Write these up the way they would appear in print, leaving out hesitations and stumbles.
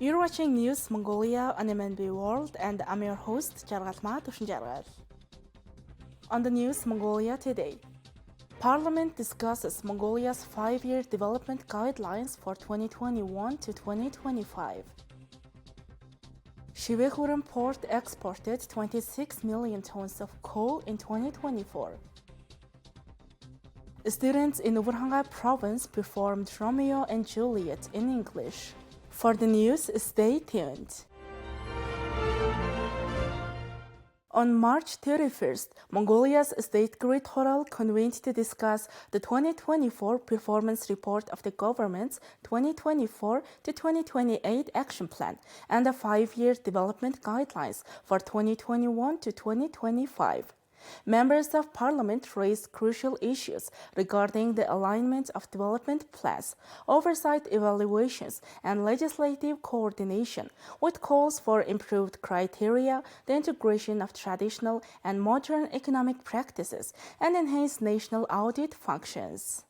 You're watching News Mongolia on MNB World, and I'm your host, Jargatma Tushinjargat. On the News Mongolia today, Parliament discusses Mongolia's 5-year development guidelines for 2021 to 2025. Shivehuram port exported 26 million tons of coal in 2024. Students in Urhanga province performed Romeo and Juliet in English. For the news, stay tuned. On March 31st, Mongolia's State Grid Horal convened to discuss the 2024 performance report of the government's 2024 to 2028 action plan and the 5-year development guidelines for 2021 to 2025. Members of Parliament raised crucial issues regarding the alignment of development plans, oversight evaluations, and legislative coordination, with calls for improved criteria, the integration of traditional and modern economic practices, and enhanced national audit functions.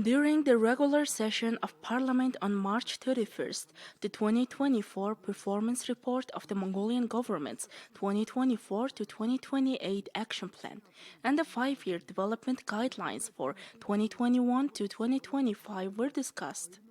During the regular session of Parliament on March 31st, the 2024 performance report of the Mongolian government's 2024 to 2028 action plan and the 5-year development guidelines for 2021 to 2025 were discussed.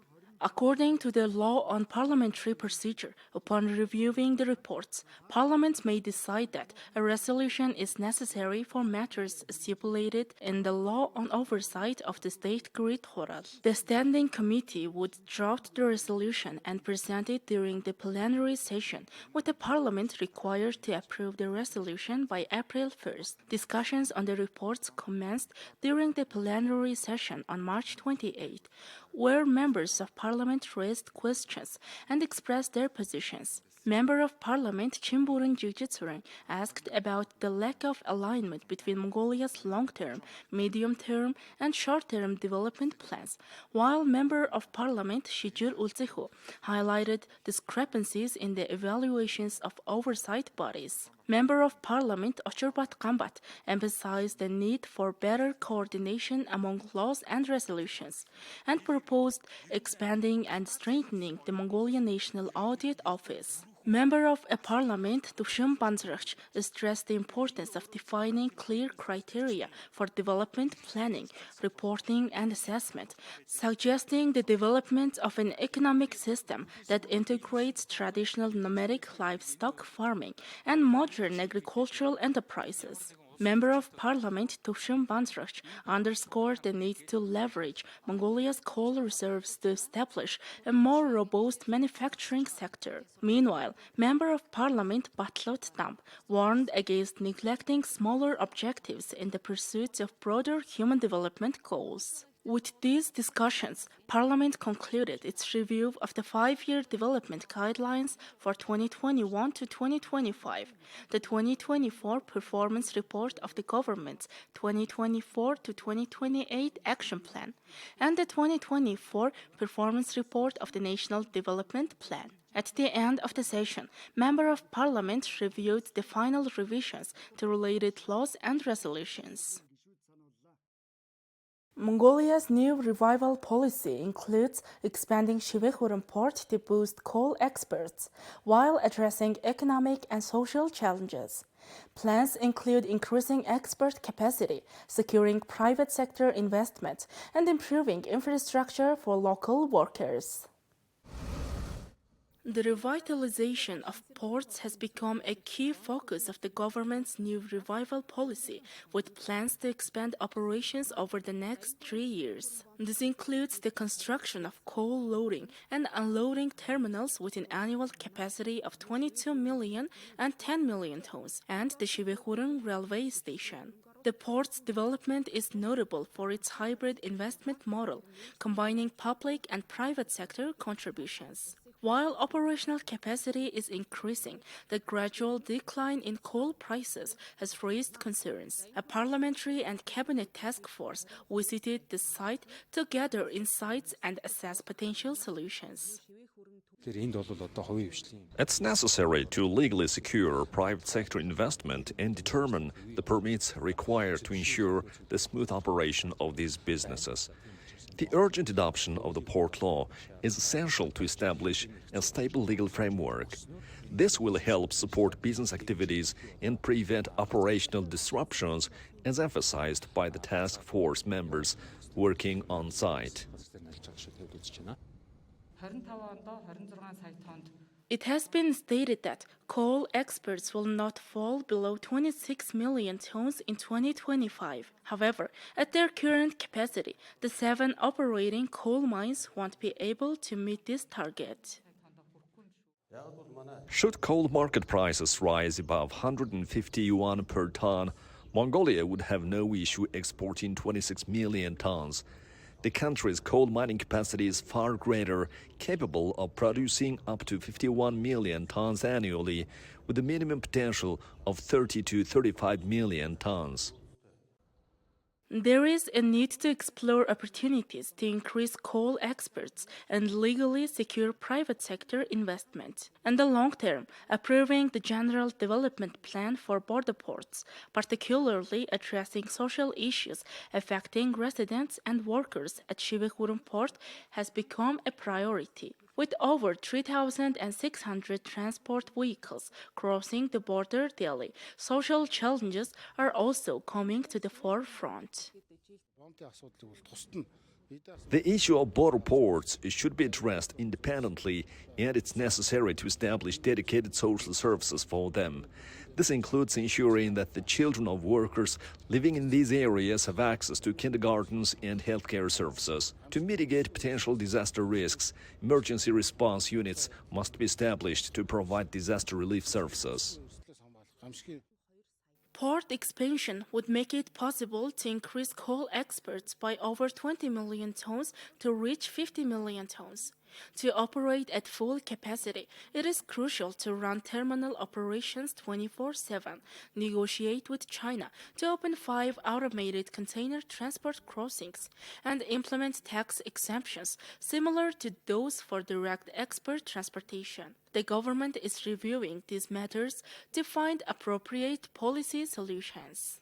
According to the law on parliamentary procedure, upon reviewing the reports, Parliament may decide that a resolution is necessary for matters stipulated in the law on oversight of the State Grid Horal. The Standing Committee would draft the resolution and present it during the plenary session, with the Parliament required to approve the resolution by April 1st. Discussions on the reports commenced during the plenary session on March 28, where members of Parliament raised questions and expressed their positions. Member of Parliament Chimburin Jujitsurin asked about the lack of alignment between Mongolia's long-term, medium-term, and short-term development plans, while Member of Parliament Shijur Ultsihu highlighted discrepancies in the evaluations of oversight bodies. Member of Parliament Ochurbat Kambat emphasized the need for better coordination among laws and resolutions, and proposed expanding and strengthening the Mongolian National Audit Office. Member of Parliament Tushim Banzrakh stressed the importance of defining clear criteria for development planning, reporting, and assessment, suggesting the development of an economic system that integrates traditional nomadic livestock farming and modern agricultural enterprises. Member of Parliament Tushim Banzrakh underscored the need to leverage Mongolia's coal reserves to establish a more robust manufacturing sector. Meanwhile, Member of Parliament Batlot Damp warned against neglecting smaller objectives in the pursuit of broader human development goals. With these discussions, Parliament concluded its review of the 5-year development guidelines for 2021 to 2025, the 2024 performance report of the government's 2024 to 2028 action plan, and the 2024 performance report of the National Development Plan. At the end of the session, Member of Parliament reviewed the final revisions to related laws and resolutions. Mongolia's new revival policy includes expanding Shivehuram port to boost coal exports, while addressing economic and social challenges. Plans include increasing export capacity, securing private sector investment, and improving infrastructure for local workers. The revitalization of ports has become a key focus of the government's new revival policy, with plans to expand operations over the next 3 years. This includes the construction of coal loading and unloading terminals with an annual capacity of 22 million and 10 million tons, and the Shivehuram railway station. The port's development is notable for its hybrid investment model, combining public and private sector contributions. While operational capacity is increasing, the gradual decline in coal prices has raised concerns. A parliamentary and cabinet task force visited the site to gather insights and assess potential solutions. It's necessary to legally secure private sector investment and determine the permits required to ensure the smooth operation of these businesses. The urgent adoption of the port law is essential to establish a stable legal framework. This will help support business activities and prevent operational disruptions, as emphasized by the task force members working on site. It has been stated that coal exports will not fall below 26 million tons in 2025. However, at their current capacity, the 7 operating coal mines won't be able to meet this target. Should coal market prices rise above 150 yuan per ton, Mongolia would have no issue exporting 26 million tons. The country's coal mining capacity is far greater, capable of producing up to 51 million tons annually, with a minimum potential of 30 to 35 million tons. There is a need to explore opportunities to increase coal exports and legally secure private sector investment. In the long term, approving the General Development Plan for border ports, particularly addressing social issues affecting residents and workers at Şivehurum port, has become a priority. With over 3,600 transport vehicles crossing the border daily, social challenges are also coming to the forefront. The issue of border ports should be addressed independently, and it's necessary to establish dedicated social services for them. This includes ensuring that the children of workers living in these areas have access to kindergartens and healthcare services. To mitigate potential disaster risks, emergency response units must be established to provide disaster relief services. Port expansion would make it possible to increase coal exports by over 20 million tons to reach 50 million tons. To operate at full capacity, it is crucial to run terminal operations 24/7, negotiate with China to open 5 automated container transport crossings, and implement tax exemptions similar to those for direct export transportation. The government is reviewing these matters to find appropriate policy solutions.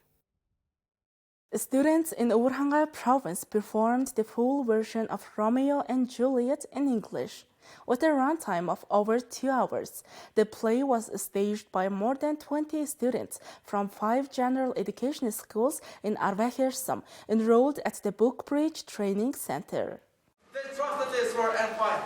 Students in Urhanga province performed the full version of Romeo and Juliet in English. With a runtime of over 2 hours, the play was staged by more than 20 students from 5 general education schools in Arvahirsam enrolled at the Bookbridge Training Center. They trusted this word and fight.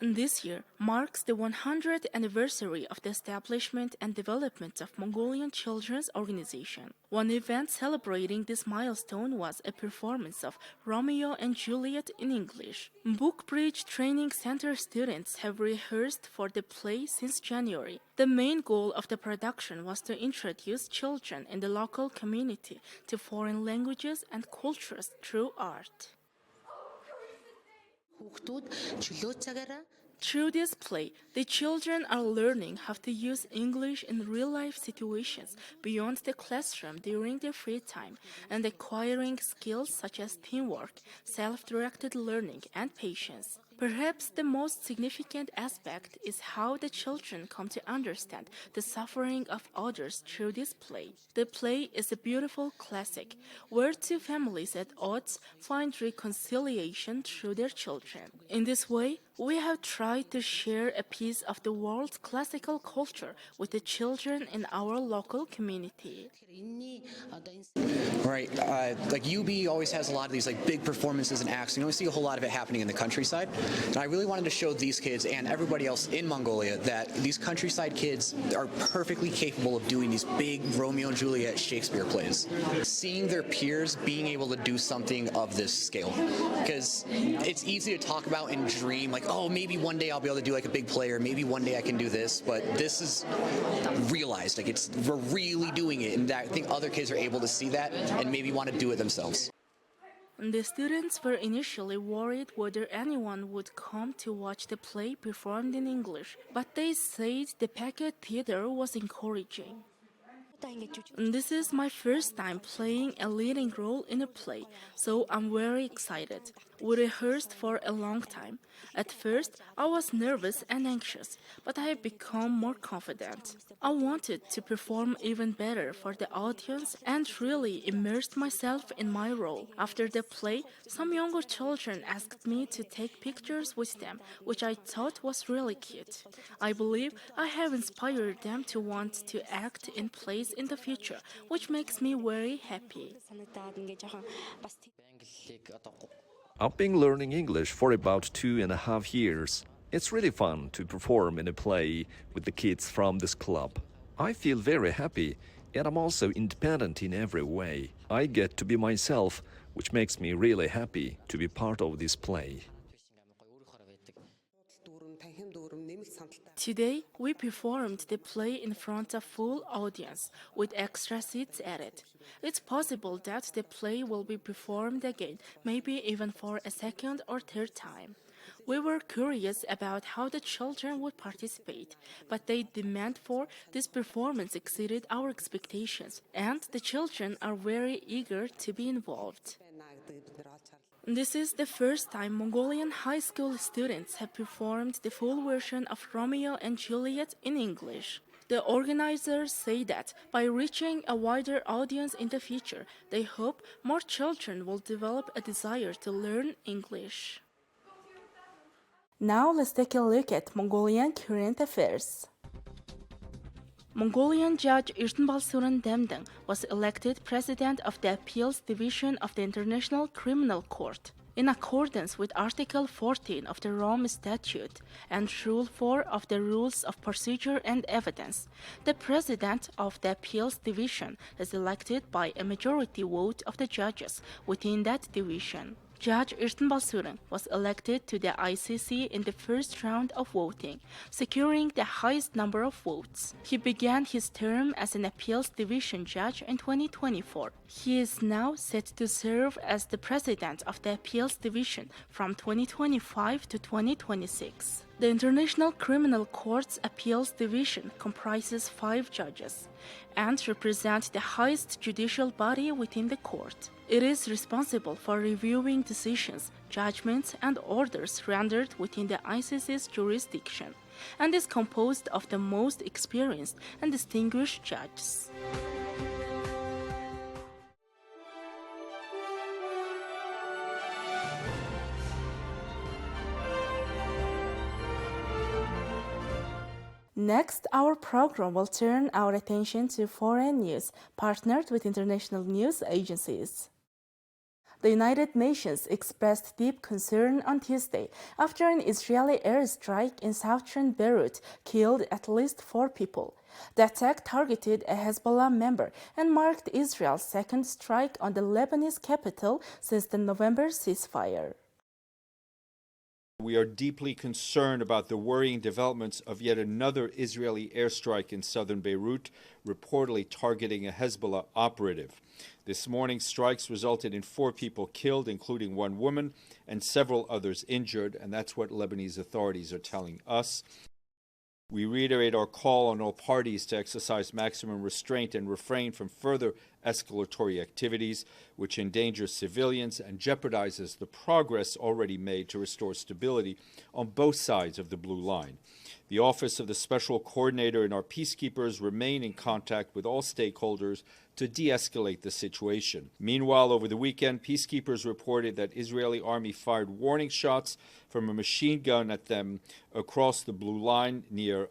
This year marks the 100th anniversary of the establishment and development of Mongolian Children's Organization. One event celebrating this milestone was a performance of Romeo and Juliet in English. Bookbridge Training Center students have rehearsed for the play since January. The main goal of the production was to introduce children in the local community to foreign languages and cultures through art. Through this play, the children are learning how to use English in real-life situations beyond the classroom during their free time and acquiring skills such as teamwork, self-directed learning, and patience. Perhaps the most significant aspect is how the children come to understand the suffering of others through this play. The play is a beautiful classic where 2 families at odds find reconciliation through their children. In this way, we have tried to share a piece of the world's classical culture with the children in our local community. Right, like UB always has a lot of these big performances and acts. You don't see a whole lot of it happening in the countryside. And I really wanted to show these kids and everybody else in Mongolia that these countryside kids are perfectly capable of doing these big Romeo and Juliet Shakespeare plays. Seeing their peers being able to do something of this scale. Because it's easy to talk about and dream, oh, maybe one day I'll be able to do a big play, or maybe one day I can do this, but this is realized. We're really doing it, and I think other kids are able to see that and maybe want to do it themselves. The students were initially worried whether anyone would come to watch the play performed in English, but they said the packed theater was encouraging. This is my first time playing a leading role in a play, so I'm very excited. We rehearsed for a long time. At first, I was nervous and anxious, but I have become more confident. I wanted to perform even better for the audience and really immersed myself in my role. After the play, some younger children asked me to take pictures with them, which I thought was really cute. I believe I have inspired them to want to act in plays in the future, which makes me very happy. I've been learning English for about 2.5 years. It's really fun to perform in a play with the kids from this club. I feel very happy, and I'm also independent in every way. I get to be myself, which makes me really happy to be part of this play. Today, we performed the play in front of full audience, with extra seats added. It's possible that the play will be performed again, maybe even for a second or third time. We were curious about how the children would participate, but the demand for this performance exceeded our expectations, and the children are very eager to be involved. This is the first time Mongolian high school students have performed the full version of Romeo and Juliet in English. The organizers say that by reaching a wider audience in the future, they hope more children will develop a desire to learn English. Now let's take a look at Mongolian current affairs. Mongolian Judge Ertenbalsuren Demdeng was elected president of the Appeals Division of the International Criminal Court. In accordance with Article 14 of the Rome Statute and Rule 4 of the Rules of Procedure and Evidence, the president of the Appeals Division is elected by a majority vote of the judges within that division. Judge Ertenbalsuren was elected to the ICC in the first round of voting, securing the highest number of votes. He began his term as an appeals division judge in 2024. He is now set to serve as the president of the appeals division from 2025 to 2026. The International Criminal Court's Appeals Division comprises 5 judges and represents the highest judicial body within the court. It is responsible for reviewing decisions, judgments, and orders rendered within the ICC's jurisdiction, and is composed of the most experienced and distinguished judges. Next, our program will turn our attention to foreign news, partnered with international news agencies. The United Nations expressed deep concern on Tuesday after an Israeli airstrike in southern Beirut killed at least 4 people. The attack targeted a Hezbollah member and marked Israel's second strike on the Lebanese capital since the November ceasefire. We are deeply concerned about the worrying developments of yet another Israeli airstrike in southern Beirut, reportedly targeting a Hezbollah operative. This morning's strikes resulted in 4 people killed, including 1 woman, and several others injured, and that's what Lebanese authorities are telling us. We reiterate our call on all parties to exercise maximum restraint and refrain from further escalatory activities, which endanger civilians and jeopardizes the progress already made to restore stability on both sides of the Blue Line. The Office of the Special Coordinator and our peacekeepers remain in contact with all stakeholders to de-escalate the situation. Meanwhile, over the weekend, peacekeepers reported that Israeli army fired warning shots from a machine gun at them across the Blue Line near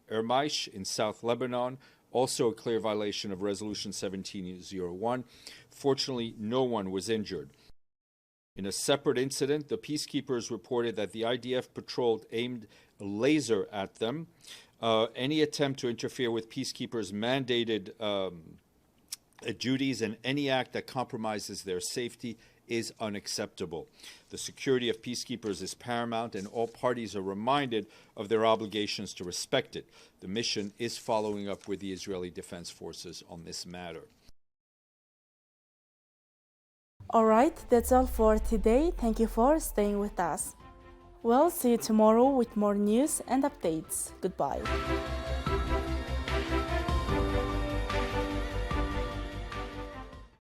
Ermaish in South Lebanon, also a clear violation of Resolution 1701. Fortunately, no one was injured. In a separate incident, the peacekeepers reported that the IDF patrol aimed a laser at them. Any attempt to interfere with peacekeepers' mandated duties and any act that compromises their safety is unacceptable. The security of peacekeepers is paramount, and all parties are reminded of their obligations to respect it. The mission is following up with the Israeli Defense Forces on this matter. All right, that's all for today. Thank you for staying with us. We'll see you tomorrow with more news and updates. Goodbye.